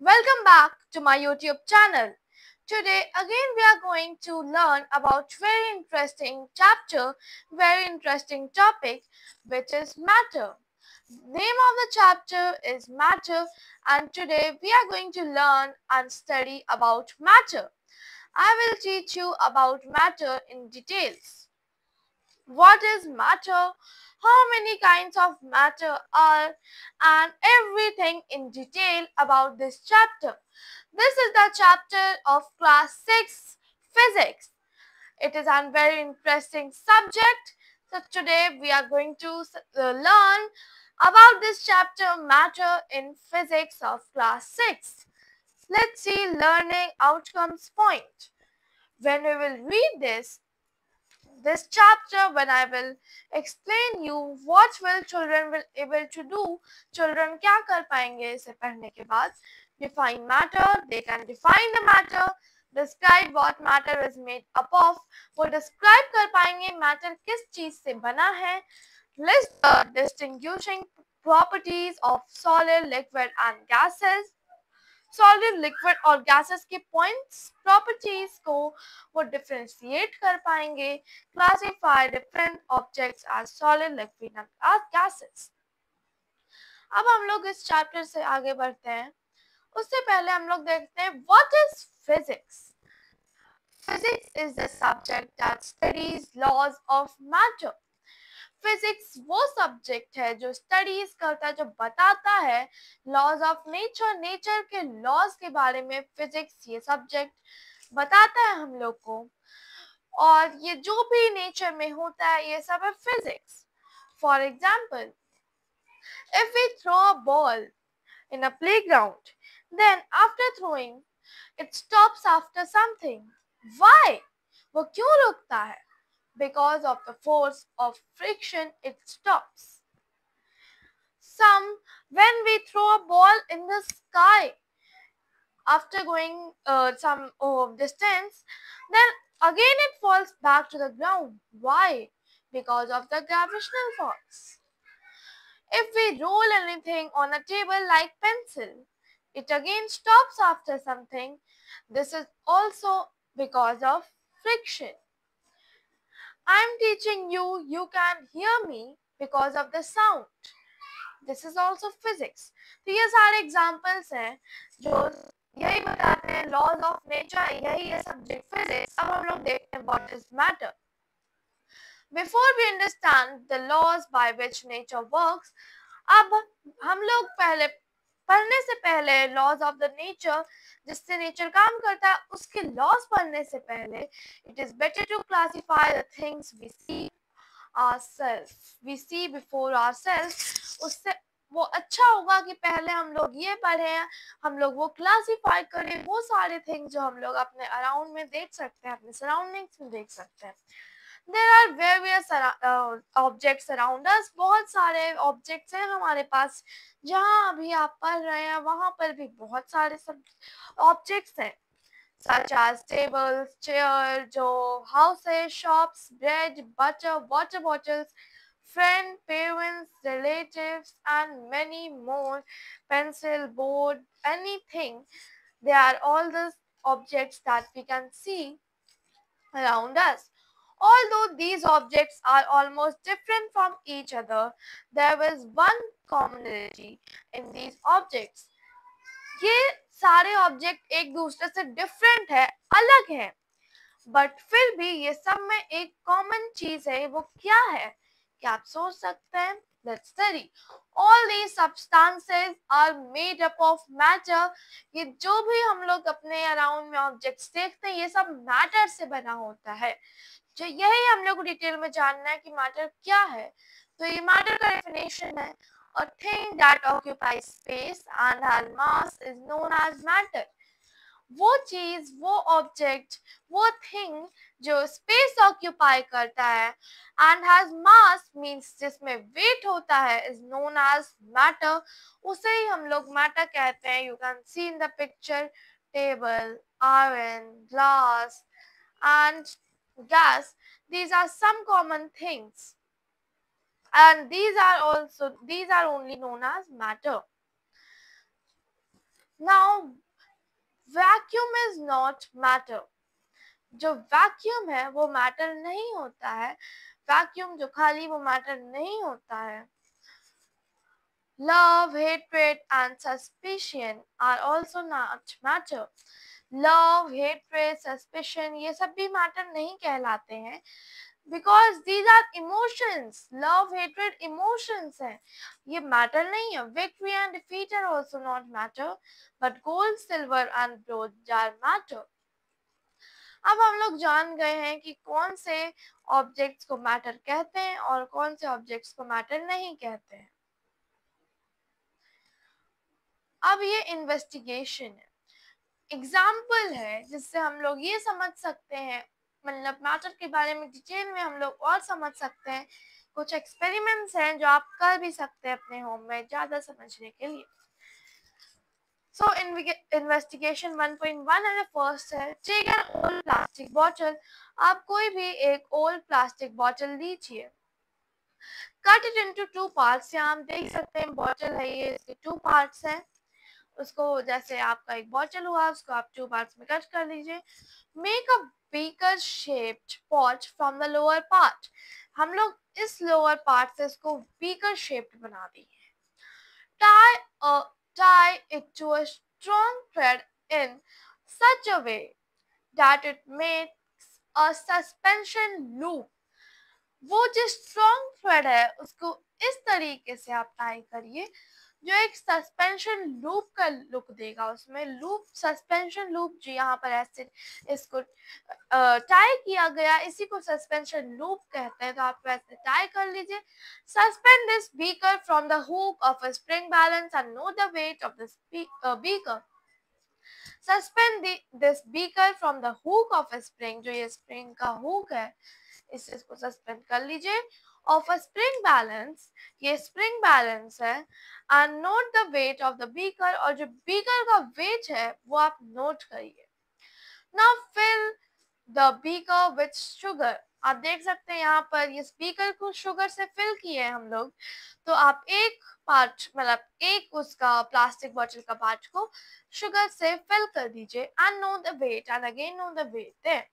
Welcome back to my YouTube channel. Today again we are going to learn about very interesting chapter, very interesting topic, which is matter. Name of the chapter is matter, and today we are going to learn and study about matter. I will teach you about matter in details. What is matter, how many kinds of matter are, and everything in detail about this chapter. This is the chapter of class 6 physics. It is a very interesting subject. So today we are going to learn about this chapter matter in physics of class 6. Let's see learning outcomes point. When we will read this chapter, when I will explain you what will children will able to do, children क्या कर पाएंगे इसे पढ़ने के बाद. Define matter, they can define the matter. Describe what matter is made up of, वो describe कर पाएंगे matter किस चीज से बना है. List the distinguishing properties of solid, liquid and gases. Solid liquid और गैसेस के पॉइंट्स प्रॉपर्टीज को वो डिफरेंशिएट कर पाएंगे. Classify different objects as solid, liquid and gases. अब हम लोग इस चैप्टर से आगे बढ़ते हैं. उससे पहले हम लोग देखते हैं what is physics. Physics is the subject that studies laws of matter. Physics वो सब्जेक्ट है जो स्टडीज करता है, जो बताता है लॉज ऑफ नेचर, नेचर के लॉज के बारे में. फिजिक्स ये सब्जेक्ट बताता है हम लोग को, और ये जो भी नेचर में होता है ये सब है physics. For example, if we throw a ball in a playground, then after throwing it stops after something. Why? वो क्यों रुकता है? Because of the force of friction it stops. When we throw a ball in the sky after going some distance, then again it falls back to the ground. Why? Because of the gravitational force. If we roll anything on a table like pencil, it again stops after something. This is also because of friction. I am teaching you, you can hear me because of the sound. This is also physics. तो ये सारे examples हैं जो यही बताते हैं laws of nature. यही है सब्जेक्ट फिजिक्स. अब हम लोग देखते हैं what is matter. Before we understand the laws by which nature works, अब हम लोग पहले पढ़ने से पहले लॉज ऑफ द नेचर, जिससे नेचर काम करता है, उसके लॉज पढ़ने से पहले it is better to classify the things we see before ourselves. उससे वो अच्छा होगा कि पहले हम लोग ये पढ़ें, हम लोग वो क्लासिफाई करें, वो सारे थिंग्स जो हम लोग अपने अराउंड में देख सकते हैं, अपने सराउंडिंग्स में देख सकते हैं. There are various objects around us. बहुत सारे ऑब्जेक्ट्स हैं हमारे पास. जहाँ अभी आप पढ़ रहे हैं वहाँ पर भी बहुत सारे सब ऑब्जेक्ट्स हैं, such as tables, chairs, जो houses, shops, bread, butter, water bottles, friends, parents, relatives, and many more. Pencil, board, anything. They are all the objects that we can see around us. Although these objects are almost different from each other, there is one commonality in these objects. ये सारे object एक दूसरे से different है, अलग है, but फिर भी ये सब में एक कॉमन चीज है. वो क्या है? क्या आप सोच सकते हैं? Let's study. All these substances are made up of matter. ये जो भी हम लोग अपने अराउंड में ऑब्जेक्ट्स देखते हैं ये सब मैटर से बना होता है. जो यही हम लोग को डिटेल में जानना है कि मैटर क्या है. तो ये मैटर का डेफिनेशन है, a thing that occupies space and has mass is known as matter. वो चीज, वो ऑब्जेक्ट, वो थिंग जो स्पेस ऑक्यूपाई करता है एंड हैज मास मींस जिसमें वेट होता है, इज नोन एज मैटर. उसे ही हम लोग मैटर कहते हैं. You can see in the picture table, iron, glass and gas. These are some common things, and these are only known as matter. Now vacuum is not matter. जो vacuum है वो matter नहीं होता है। Vacuum जो खाली वो matter नहीं होता है। Love, hatred and suspicion are also not matter. Love, hatred, suspicion ये सब भी मैटर नहीं कहलाते हैं, because these are emotions. Love, hatred, emotions है, ये मैटर नहीं है. Victory and defeat are also not matter, but gold, silver and bronze are matter. अब हम लोग जान गए हैं कि कौन से ऑब्जेक्ट्स को मैटर कहते हैं और कौन से ऑब्जेक्ट्स को मैटर नहीं कहते हैं. अब ये इन्वेस्टिगेशन है, एग्जाम्पल है जिससे हम लोग ये समझ सकते हैं, मतलब मैटर के बारे में डिटेल में हम लोग और समझ सकते हैं. कुछ एक्सपेरिमेंट्स हैं जो आप कर भी सकते हैं अपने होम में ज़्यादा समझने के लिए. सो इन्वेस्टिगेशन 1.1 है, फर्स्ट है take an old plastic bottle. आप कोई भी एक ओल्ड प्लास्टिक बॉटल लीजिए, cut it into two parts. यहाँ हम देख सकते हैं बॉटल है ये, इसके टू पार्ट्स हैं. उसको जैसे आपका एक बॉटल हुआ उसको आप टू पार्ट्स में कट कर लीजिए. Make a beaker shaped pot from the lower part. हम लोग इस लोअर पार्ट से इसको बीकर शेप्ड बना देंगे. tie it to a strong thread in such a way that it makes a suspension loop. वो जो स्ट्रॉन्ग थ्रेड है उसको इस तरीके से आप टाई करिए जो एक सस्पेंशन लूप का लुक देगा. उसमें लूप, सस्पेंशन लूप जो यहाँ पर ऐसे इसको टाई किया गया, इसी को सस्पेंशन लूप कहते हैं. तो आप वैसे टाई कर लीजिए. Suspend this beaker from the hook of a spring balance and know the weight of this beaker. Suspend this beaker from the hook of a spring, जो ये स्प्रिंग का हुक है इसको सस्पेंड कर लीजिए. ऑफ अ स्प्रिंग बैलेंस, ये spring balance है. And note the weight of the beaker, और जो बीकर का वेट है वो आप नोट करिए. Now fill the beaker with sugar. आप देख सकते हैं यहाँ पर ये स्पीकर को शुगर से फिल किए हैं हम लोग. तो आप एक पार्ट, मतलब एक उसका प्लास्टिक बॉटल का पार्ट को शुगर से फिल कर दीजिए. And know the weight, and again know the weight there.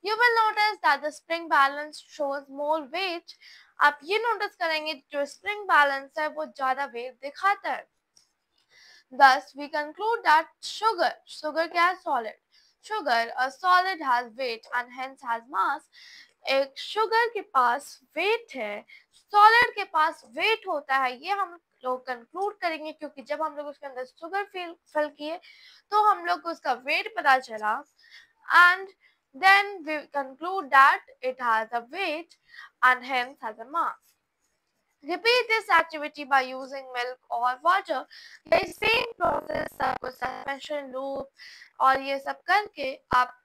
You will notice that the spring balance shows more weight. आप ये नोटिस करेंगे जो स्प्रिंग बैलेंस है वो ज्यादा वेट दिखाता है. Thus we conclude that sugar क्या है? Solid. Sugar, a solid has weight and hence has mass. एक शुगर के पास वेट है, सॉलिड के पास वेट होता है. ये हम लोग कंक्लूड करेंगे क्योंकि जब हम लोग उसके अंदर शुगर फिल किए तो हम लोग को उसका वेट पता चला. And then we conclude that it has a weight and hence has a mass. Repeat this activity by using milk or water. The same process आपको suspension loop और ये सब करके आप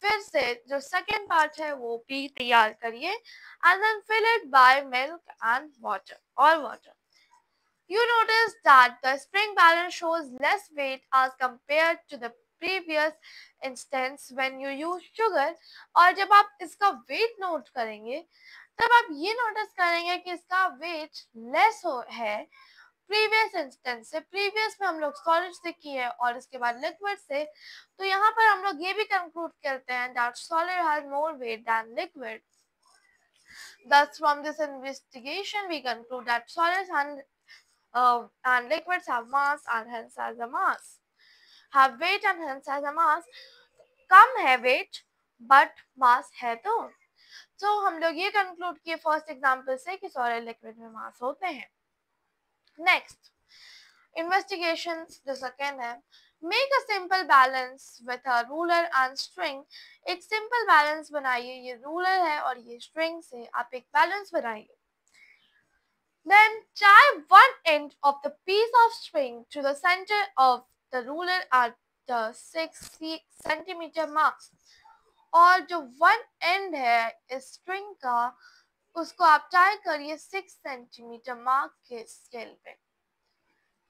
फिर से जो सेकेंड पार्ट है वो भी तैयार करिए. and then fill it by milk and water or water. You notice that the spring balance shows less weight as compared to the previous instance when you use sugar. और जब आप इसका wait note करेंगे तब आप ये notice करेंगे कि इसका वेट लेस है प्रीवियस इंस्टेंस से. प्रीवियस में हम लोग सॉलिड से किए और इसके बाद लिक्विड से. तो यहाँ पर हम लोग ये भी कंक्लूड करते हैं that solid has more weight than liquid. Thus from this investigation we conclude that solids and liquids have mass and hence has a mass, have weight and hence has a mass. कम है weight but mass है तो. तो हम लोग ये conclude किए first example से कि सॉलिड लिक्विड में मास होते हैं. नेक्स्ट इन्वेस्टिगेशन जो सेकेंड है, make a simple balance with a ruler and string. एक सिंपल बैलेंस बनाइए, ये रूलर है और ये स्ट्रिंग से आप एक बैलेंस बनाइए. Then tie one end of the piece of string to the center of the ruler at the 6 centimeter mark. और जो वन एंड है इस स्ट्रिंग का उसको आप टाई करिए 6 सेंटीमीटर मार्क के स्केल पे.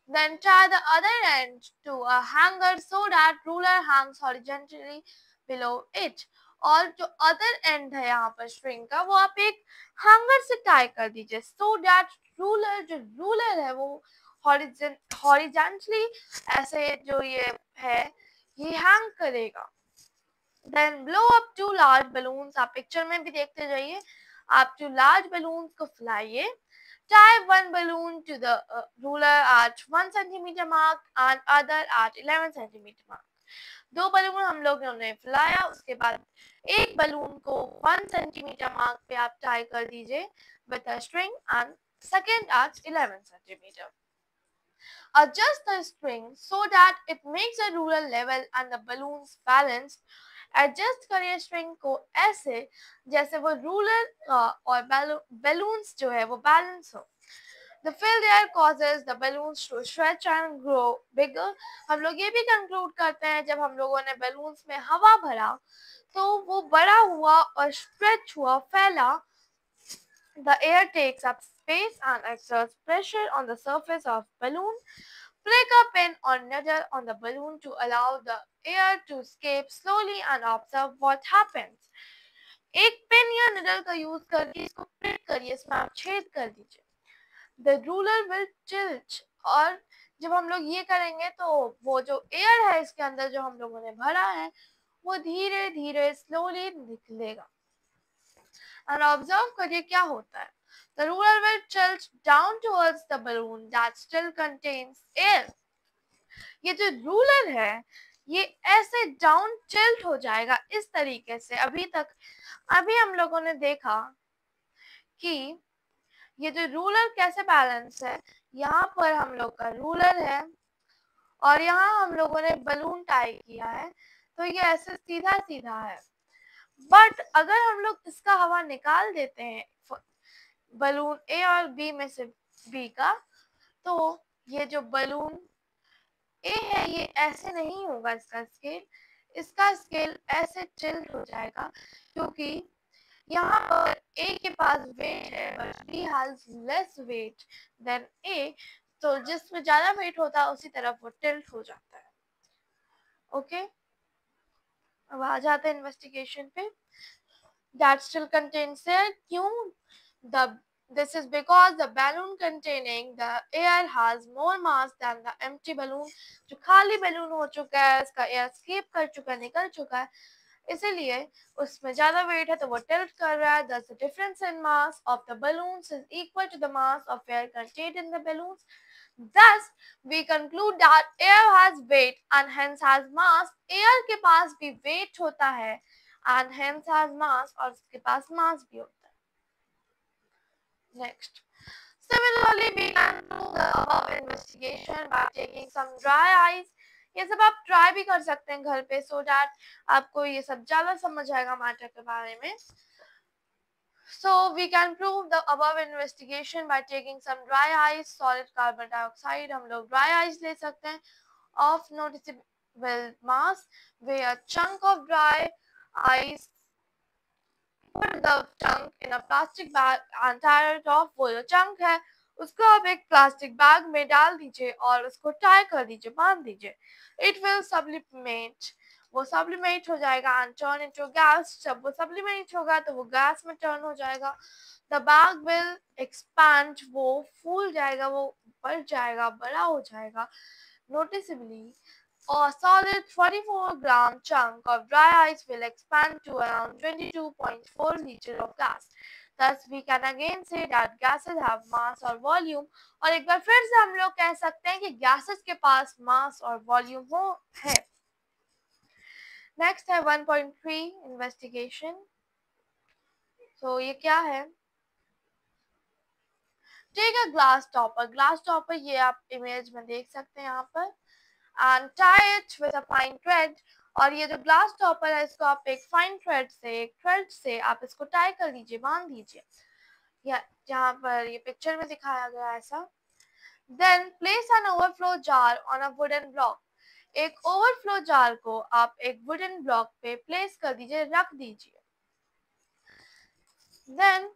Then tie the other end to a hanger so that ruler hangs horizontally below it. और जो अदर एंड है यहाँ पर स्ट्रिंग का वो आप एक हैंगर से टाई कर दीजिए so that रूलर, जो रूलर है वो हॉरिजेंटली ऐसे जो ये है ये हैंग करेगा। Then blow up two large balloons, आप पिक्चर में भी देखते जाइए। आप टू लार्ज बलून्स को फैलाइए। Tie one balloon to the ruler at 1 centimeter mark and other at 11 centimeter mark. दो बलून हम लोग ने फैलाया, उसके बाद एक बलून को 1 सेंटीमीटर मार्क पे आप टाई कर दीजिए with a string and second at 11 centimeter. Adjust the string so that it makes the ruler level and the balloons balanced. Adjust करिए स्ट्रिंग को ऐसे जैसे वो रूलर और बैलून्स जो है वो बैलेंस हो। The filled air causes the balloons to stretch and grow bigger. हम लोग ये भी कंक्लूड करते हैं जब हम लोगों ने बैलून्स में हवा भरा तो वो बड़ा हुआ और स्ट्रेच हुआ, फैला। The air takes up space and exerts pressure on the surface of balloon. Flick a pin or needle on the balloon to allow the air to escape slowly and observe what happens. एक pin या needle का use करके इसको prick करिए, इसमें आप छेद कर दीजिए। The ruler will tilt, और जब हम लोग ये करेंगे तो वो जो एयर है इसके अंदर जो हम लोगों ने भरा है वो धीरे धीरे स्लोली निकलेगा। और ऑब्जर्व करिए क्या होता है। The ruler will tilt down towards the balloon that still contains air. ये जो रूलर है ये ऐसे डाउन टिल्ट हो जाएगा इस तरीके से। अभी हम लोगों ने देखा कि ये जो रूलर कैसे बैलेंस है, यहाँ पर हम लोग का रूलर है और यहाँ हम लोगों ने बलून टाई किया है तो ये ऐसे सीधा सीधा है। बट अगर हम लोग इसका हवा निकाल देते हैं बलून ए और बी में से बी का, तो ये जो बलून ए है ये ऐसे नहीं होगा, इसका स्केल ऐसे टिल्ट हो जाएगा क्योंकि यहाँ पर ए के पास वेट है but B has less weight than A, तो जिसमें ज्यादा वेट होता है उसी तरफ वो टिल्ट हो जाता है। ओके, अब आ जाते हैं इन्वेस्टिगेशन पे। That still contains air, क्यों? This is because the balloon containing the air has more mass than the empty balloon. जो खाली balloon हो चुका है, इसका air escape कर चुका है, निकल चुका है, इसीलिए उसमें ज्यादा weight है तो वो tilt कर रहा है। Thus the difference in mass of the balloons is equal to the mass of air contained in the balloons. Thus we conclude that air has weight and hence has mass. Air के पास भी weight होता है and hence has mass, और उसके पास mass भी होता है। Next, similarly we can do the above investigation by taking some dry ice. ये सब आप ट्राई भी कर सकते हैं घर पे so that आपको ये सब ज्यादा समझ आएगा मैटर के बारे में। So we can prove the above investigation by taking some dry ice, solid carbon dioxide। हम लोग dry ice ले सकते हैं of noticeable mass, where a chunk of dry ice, put the chunk in a plastic bag and tie it off। वो जो chunk है उसको आप एक प्लास्टिक बैग में डाल दीजिए और उसको टाई कर दीजिए, बांध दीजिए। It will sublimate, वो सब्लिमेट हो जाएगा and turn into gas। जब वो सब्लिमेट होगा तो वो गैस में टर्न हो जाएगा। The bag will expand, वो फूल जाएगा, वो बढ़ जाएगा, बड़ा हो जाएगा। Noticeably, a solid 44-gram chunk of dry ice will expand to around 22.4 liters of gas. Thus, we can again say that gases have mass or volume। और एक बार फिर से हम लोग कह सकते हैं कि gases के पास mass और volume है। Next है 1.3 investigation। So ये क्या है? Take a glass topper। Glass topper ये आप इमेज में देख सकते हैं यहाँ पर। And tie it with a fine thread। और ये जो ग्लास टॉपर है इसको आप एक फाइन थ्रेड से आप इसको टाई कर लीजिए, बांध दीजिए, या जहाँ पर ये पिक्चर में दिखाया गया ऐसा। Then place an overflow jar on a wooden block। एक ओवरफ्लो जार को आप एक वुडन ब्लॉक पे प्लेस कर दीजिए, रख दीजिए। Then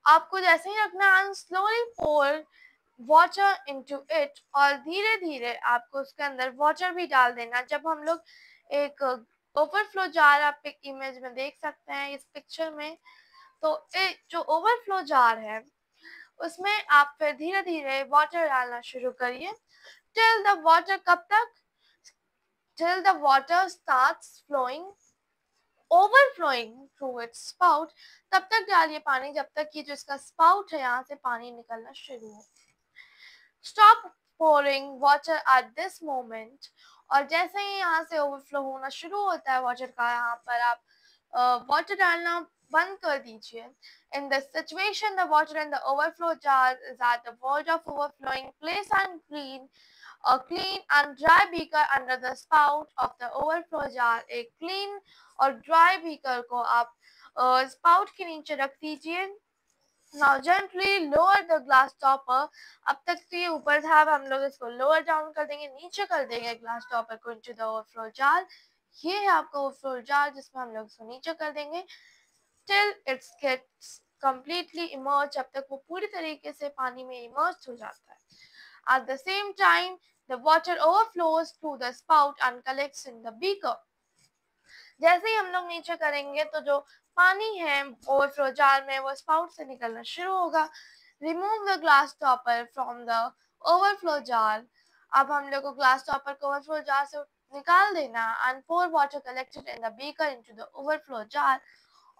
आपको जैसे ही रखना है slowly pour water into it, और धीरे धीरे आपको उसके अंदर वाटर भी डाल देना। जब हम लोग एक ओवरफ्लो जार आप एक इमेज में देख सकते हैं इस पिक्चर में, तो जो ओवरफ्लो जार है उसमें आप फिर धीरे धीरे वाटर डालना शुरू करिए till the water कब तक, till the water starts flowing overflowing through its spout, तब तक डालिए पानी जब तक कि जो इसका स्पाउट है यहाँ से पानी निकलना शुरू हो। Stop pouring water at this moment, और जैसे ही यहाँ से ओवरफ्लो होना शुरू होता है वाटर का, यहाँ पर आप वाटर डालना बंद कर दीजिए। In this situation, the water in the overflow jar is at the verge of overflowing. Place and clean a clean and dry beaker under the spout of the overflow jar. एक clean और dry beaker को आप spout के नीचे रख दीजिए। Now gently lower the glass topper. अब तक तो ये ऊपर था, अब हम लोग इसको lower down कर देंगे, नीचे कर देंगे glass topper को into the overflow jar. ये है आपका overflow jar जिसमें हम लोग इसको नीचे कर देंगे till it gets completely immersed, जब तक वो पूरी तरीके से पानी में immersed हो जाता है। At the same time, the water overflows through the spout and collects in the beaker. जैसे ही हम लोग नीचे करेंगे तो जो पानी है ओवरफ्लो जार में वो स्पाउट से निकलना शुरू होगा। Remove the glass topper from the overflow jar. अब हम लोग को ग्लास टॉपर को ओवरफ्लो जार से निकाल देना and pour water collected in the beaker into the overflow jar.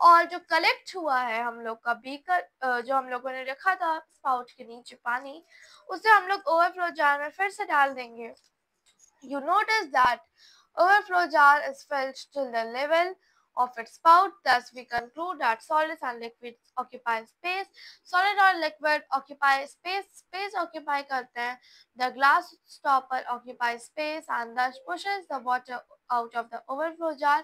और जो कलेक्ट हुआ है हम लोग का बीकर, जो हम लोगों ने रखा था स्पाउट के नीचे पानी, उसे हम लोग ओवरफ्लो जार में फिर से डाल देंगे। You notice that overflow jar is filled till the level of its spout. Thus, we conclude that solids and liquids occupy space. Solid और liquid occupy space. Space occupy करते हैं. The glass stopper occupies space and thus pushes the water out of the overflow jar.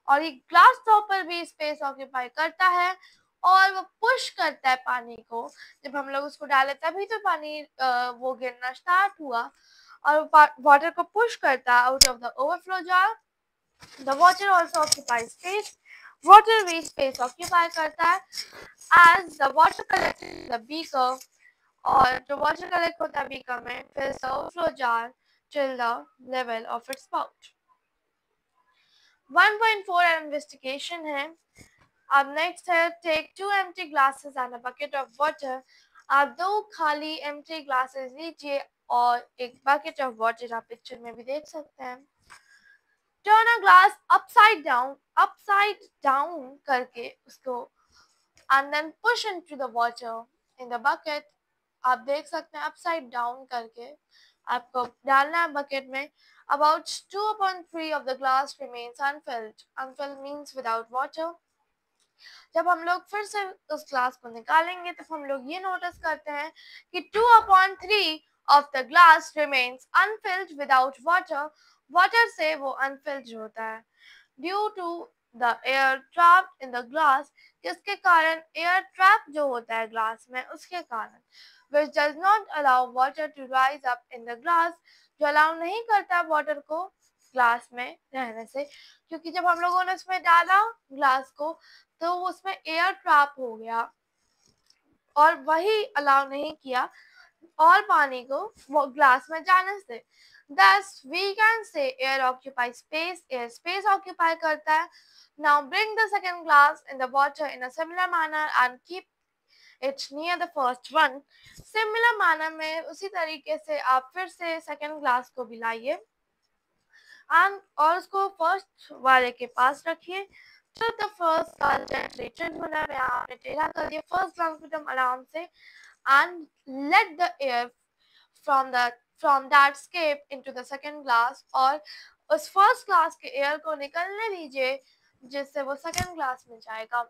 और ये glass topper भी space occupy करता है और वो पुश करता है पानी को। जब हम लोग उसको डाले तभी तो पानी वो गिरना स्टार्ट हुआ और वाटर को पुश करता है out of the overflow jar. The water also occupy space, water भी स्पेस ऑक्यूपाई करता है as the water collect in the beaker, और जो वाटर कलेक्ट होता है बीकर में फिर the overflow jar till the level of its spout. 1.4 investigation है। अब नेक्स्ट है take 2 empty glasses and a bucket of water. आप 2 खाली empty glasses लीजिए और एक bucket of water, आप पिक्चर में भी देख सकते हैं। Turn a glass upside down करके उसको and then push into the water in the bucket. आप देख सकते हैं upside down करके आपको डालना है बकेट में। About 2/3 of the glass remains unfilled. Unfilled means without water. जब हम लोग फिर से उस ग्लास को निकालेंगे तो हम लोग ये नोटिस करते हैं कि 2/3 of the glass remains unfilled without water. वाटर से वो अनफिल्ड होता है due to the air trapped in the glass, जिसके कारण एयर ट्रैप जो होता है ग्लास में उसके कारण, which does not allow water to rise up in the glass, जो अलाउ नहीं करता वाटर को ग्लास में रहने से, क्योंकि जब हम लोगों ने उसमें डाला ग्लास को तो उसमें एयर ट्रैप हो गया और वही अलाउ नहीं किया और पानी को वो ग्लास में जाने से। Thus we can say air occupies space, air space occupy करता है। Now bring the second glass in the water in a similar manner and keep it near the first one. Similar manner में उसी तरीके से आप फिर से second glass को भी लाइए और उसको फर्स्ट वाले के पास रखिए। So the first glass gently tilt होना है, आपने टेढ़ा कर दिया फर्स्ट ग्लास को एकदम आराम से and let the air from that escape into the second glass, और उस फर्स्ट ग्लास के एयर को निकलने दीजिए जिससे वो सेकंड ग्लास में जाएगा।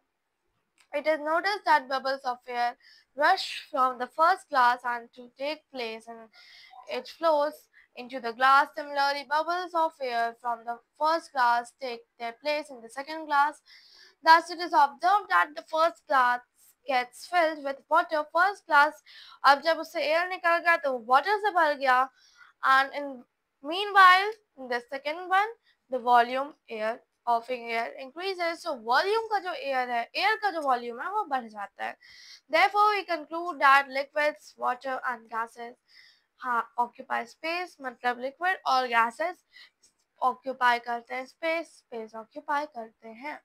It is noticed that bubbles of air rush from the first glass and to take place and it flows into the glass. Similarly, bubbles of air from the first glass take their place in the second glass. Thus, it is observed that the first glass gets filled with water. First glass, अब जब उससे air निकल गया तो water से भर गया, and in meanwhile, in the second one, the volume of air increases. So volume का जो air है, air का जो volume है वो बढ़ जाता है। Therefore, we conclude that liquids, water and gases occupy space, मतलब liquid और gases occupy करते हैं space, space occupy करते हैं।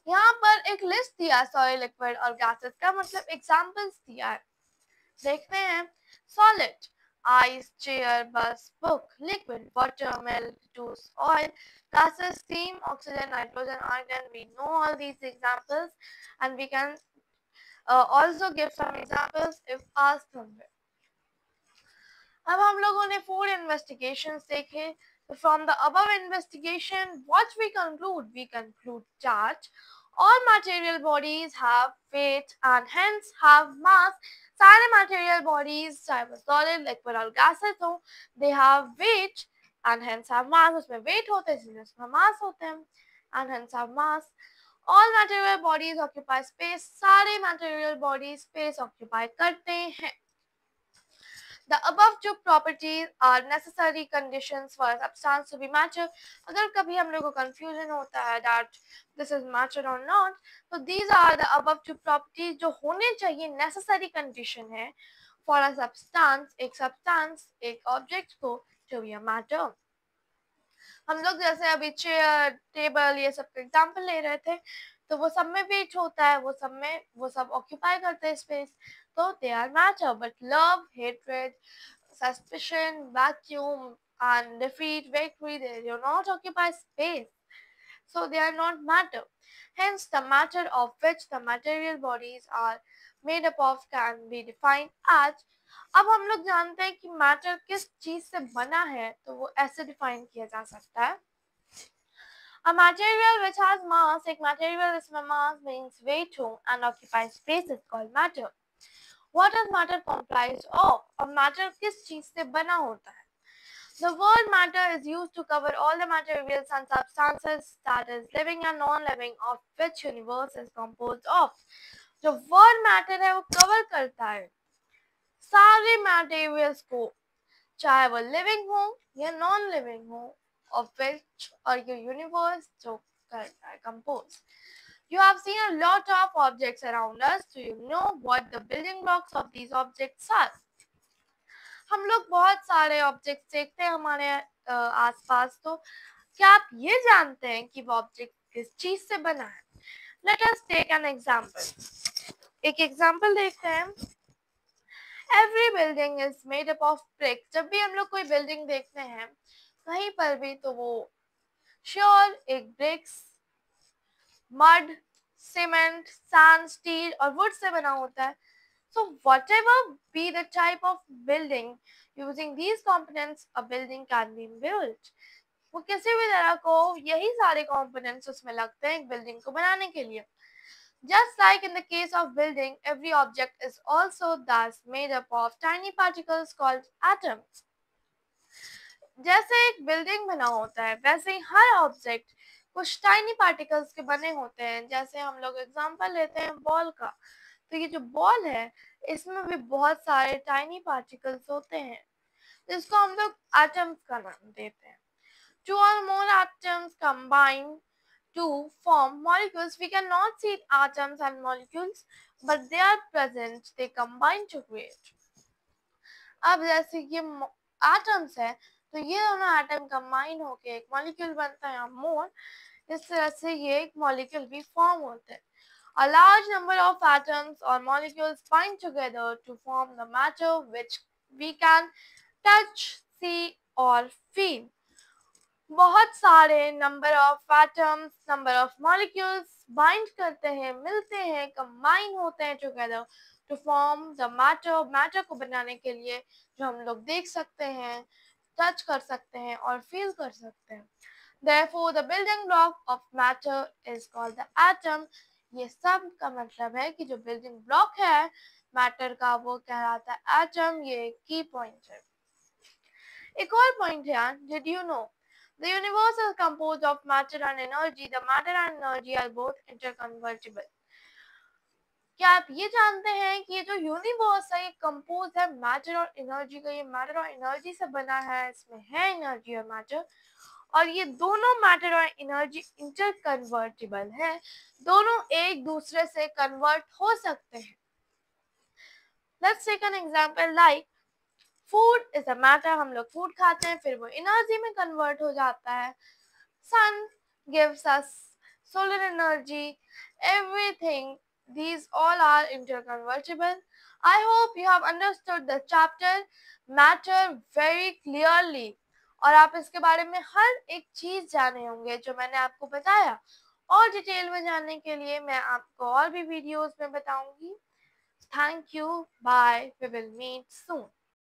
यहाँ पर एक लिस्ट दिया सॉलिड, लिक्विड और गैसेस का, मतलब एग्जांपल्स दिया है। देखते हैं। Solid, ice, chair, bus, book. Liquid, water, milk, juice, oil. Gases, steam, oxygen, nitrogen, argon. We know all these examples and we can also give some examples if asked somewhere. अब हम लोगों ने 4 investigations देखे. From the above investigation, what we conclude? We conclude that all material bodies have weight and hence have mass. सारे material bodies चाहे वो solid, liquid और gases हो, they have weight and hence have mass. उसमें weight होते हैं इसलिए उसमें mass होते हैं and hence have mass. All material bodies occupy space. सारे material bodies space occupy करते हैं. The above two properties are necessary conditions for a substance to be matter. अगर कभी हम लोग को confusion होता है that this is matter or not, तो these are the above two properties जो होने चाहिए, necessary condition है for a substance, एक substance, एक object को to be a matter. हम लोग जैसे अभी चेयर, टेबल ये सब का एग्जाम्पल ले रहे थे, तो वो सब में वेट होता है, वो सब ऑक्यूपाई करते हैं स्पेस, तो they are matter. But love, hatred, suspicion, vacuum and defeat, victory, they do not occupy space, so they are not matter. Hence the matter of which the material bodies are made up of can be defined as. अब हम लोग जानते हैं कि matter किस चीज से बना है, तो वो ऐसे डिफाइन किया जा सकता है. A material which has mass, एक material जिसमें mass means weight हो and occupies space is called matter. What is matter comprised of? अब matter किस चीज से बना होता है? The word matter is used to cover all the materials and substances that is living and non-living of which universe is composed of. जो word matter है वो cover करता है सारे materials को, चाहे वो living हो या non-living हो, of which और ये universe जो करता है compose. You have seen a lot of objects around us. Do you know what the building blocks of these objects are? हम लोग बहुत सारे ऑब्जेक्ट्स देखते हैं हमारे आसपास, तो क्या आप ये जानते हैं कि वो ऑब्जेक्ट किस चीज से बना है? Let us take an example. एक एग्जांपल देखते हैं. Every building is made up of bricks. जब भी हम लोग कोई बिल्डिंग देखते हैं कहीं पर भी, तो वो श्योर एक bricks, mud, cement, sand, steel और वुड से बना होता है. So whatever be the type of building, using these components a building can be built. वो किसी भी तरह को यही सारे components उसमें लगते हैं एक building को बनाने के लिए. Just like in the case of building, every object is also thus made up of tiny particles called atoms. जैसे एक building बना होता है, वैसे ही हर object कुछ tiny particles के बने होते हैं. जैसे हम लोग example लेते हैं ball का, तो ये जो बॉल है इसमें भी बहुत सारे टाइनी पार्टिकल्स होते हैं, जिसको हम लोग एटम्स का नाम देते हैं. Two or more atoms combine to form molecules. We cannot see atoms and molecules, but they are present. They combine to create. अब जैसे ये एटम्स है, तो ये दोनों एटम कंबाइन होके एक मॉलिक्यूल बनता है और मोर, इस तरह से ये एक मॉलिक्यूल भी फॉर्म होते हैं. A large number of atoms or molecules bind together to form the matter which we can touch, see or feel. बहुत सारे number of atoms, number of molecules bind करते हैं, मिलते हैं, combine होते हैं together to form the matter. matter को बनाने के लिए जो हम लोग देख सकते हैं, touch कर सकते हैं और feel कर सकते हैं. Therefore, the building block of matter is called the atom. ये सब का मतलब है कि जो बिल्डिंग ब्लॉक है मैटर का वो कहलाता है एटम. ये की पॉइंट है. एक और पॉइंट है, did you know the universe is composed of matter and energy. The matter and energy are both interconvertible. क्या आप ये जानते हैं कि ये जो यूनिवर्स है ये कंपोज है मैटर और एनर्जी का. ये मैटर और एनर्जी से बना है, इसमें है एनर्जी और मैटर, और ये दोनों मैटर और एनर्जी इंटरकन्वर्टिबल है, दोनों एक दूसरे से कन्वर्ट हो सकते हैं. Let's take an example like food is a matter. हम लोग फूड खाते हैं, फिर वो एनर्जी में कन्वर्ट हो जाता है. Sun gives us solar energy, everything. These all are interconvertible. I hope you have understood the chapter matter very clearly और आप इसके बारे में हर एक चीज जाने होंगे जो मैंने आपको बताया। और डिटेल में जानने के लिए मैं आपको और भी वीडियोस में बताऊंगी। Thank you, bye, we will meet soon.